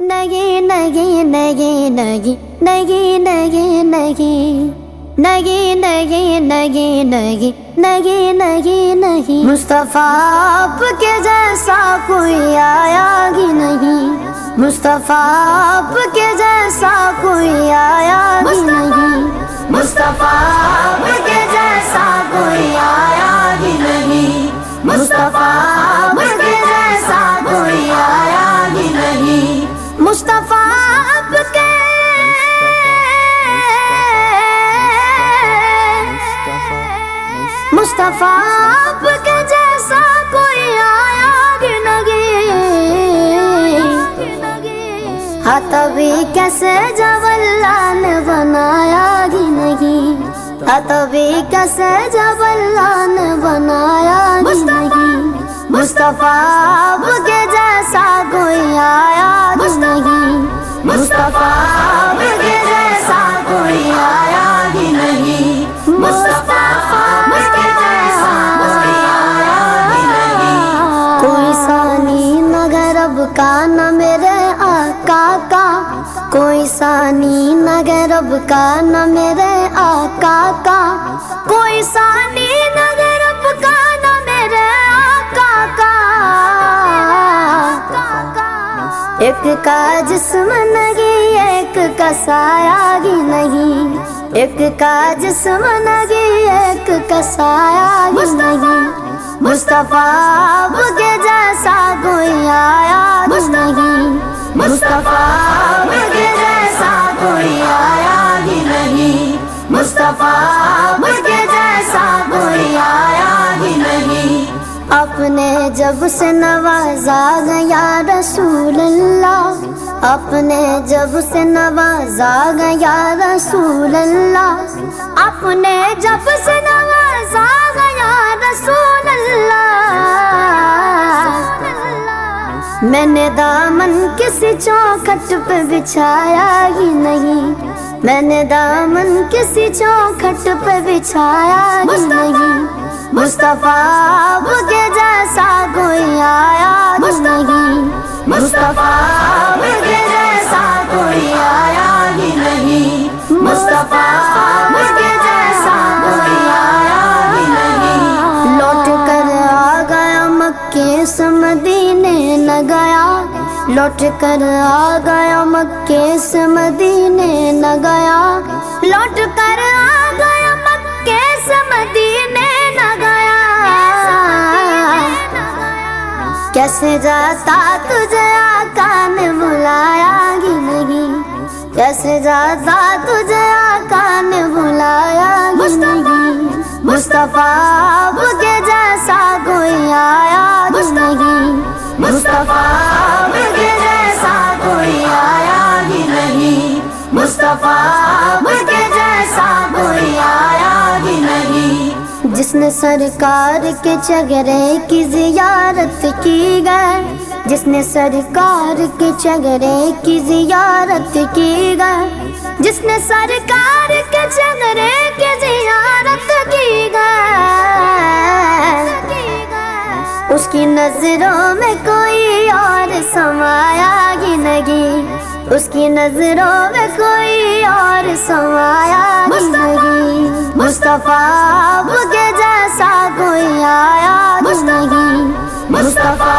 नहीं नहीं नहीं नहीं नहीं नहीं नहीं नहीं नहीं नहीं नहीं नहीं नहीं नहीं मुस्तफा आपके जैसा कोई आया ही नहीं। मुस्तफा आपके जैसा कोई आया ही नहीं। मुस्तफा आपके जैसा कोई आया ही नहीं। मुस्तफा आपके जैसा कोई आया ही नहीं। मुस्तफा आपके मुस्तफा आपके जैसा कोई आया ही नहीं। हाँ तभी कैसे जब अल्लाह ने बनाया ही नहीं। हाँ तभी कैसे जब अल्लाह ने बनाया ही नहीं। मुस्तफा आपके जैसा कोई आया ही नहीं। मुस्तफा आपके जैसा कोई आया ही नहीं। मुस्तफा आपके जैसा कोई आया ही नहीं। कोई सानी न गरब का न मेरे आका का। कोई सानी न गरब का न मेरे आका का। कोई सानी न गरब का न मेरे आका का। एक का जिस्म नहीं एक का साया ही नहीं। एक का जिस्म नहीं एक का साया ही नहीं। मुस्तफा आपके जैसा कोई आया ही नहीं। मुस्तफा आपके जैसा कोई आया ही नहीं। मुस्तफा आपके जैसा कोई आया ही नहीं। अपने जब से नवाजा गया रसूल अल्लाह। अपने जब से नवाजा गया रसूल अल्लाह। अपने जब से नवाजा गया रसूल अल्लाह। मैंने दामन किसी चौखट पे बिछाया ही नहीं। मैंने दामन किसी चौखट पे बिछाया ही नहीं। मुस्तफा आपके जैसा कोई आया ही नहीं। मुस्तफा आपके जैसा कोई आया ही नहीं। मुस्तफा आपके जैसा कोई आया ही नहीं। लौट कर आ गया मक्के से मदीने न गया। लौट कर आ गया मक्के से मदीने न गया। लौट कर आ गया मक्के से मदीने न गया। कैसे जाता तुझे आका ने बुलाया ही नहीं। कैसे जाता तुझे आका ने बुलाया ही नहीं। मुस्तफा आपके जैसा कोई आया ही नहीं। मुस्तफा आपके जैसा कोई आया ही नहीं। मुस्तफा आपके जैसा कोई आया ही नहीं। जिसने सरकार के चगरे की जियारत की गए। जिसने सरकार के चगरे की जियारत की गए। जिसने सरकार के चगरे की जियारत की गए। उसकी नजरों में कोई और समाया ही नहीं। उसकी नजरों में कोई और समाया ही नहीं। मुस्तफा आपके जैसा कोई आया ही नहीं। मुस्तफा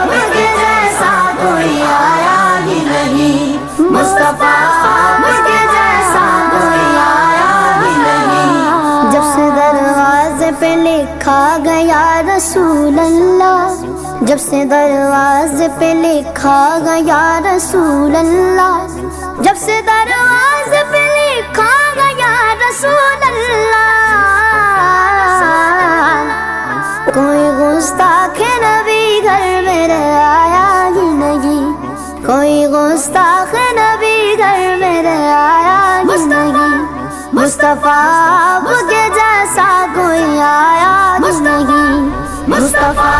आपके जैसा कोई आया ही नहीं। मुस्तफा आपके जैसा कोई आया ही नहीं। जब से दरवाजे पे लिखा गया रसूल अल्लाह। जब से दरवाजे पे लिखा गया रसूल अल्लाह। जब से दरवाजे पे लिखा गया रसूल अल्लाह। कोई गुस्ताख नबी घर मेरे आया ही नहीं। कोई गुस्ताख नबी घर मेरे आया ही नहीं। मुस्तफा आपके जैसा कोई आया ही नहीं। मुस्तफा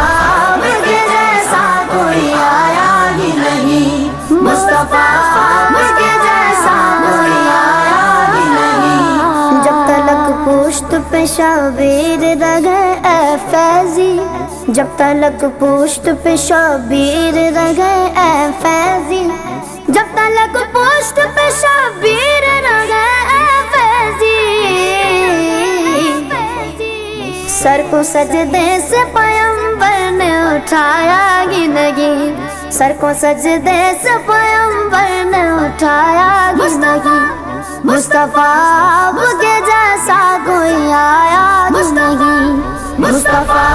आपके जैसा कोई आया ही नहीं। मुस्तफा आपके जैसा कोई आया ही नहीं। जब तलक पुश्त पे शबीर रहे ए फैजी। जब तलक पुश्त पे शबीर रहे ए फैजी। سر کو سجدے سے پیغمبر نے اٹھایا ہی نہیں، سر کو سجدے سے پیغمبر نے اٹھایا ہی نہیں، مصطفیٰ آپ کے جیسا کوئی آیا ہی نہیں، مصطفیٰ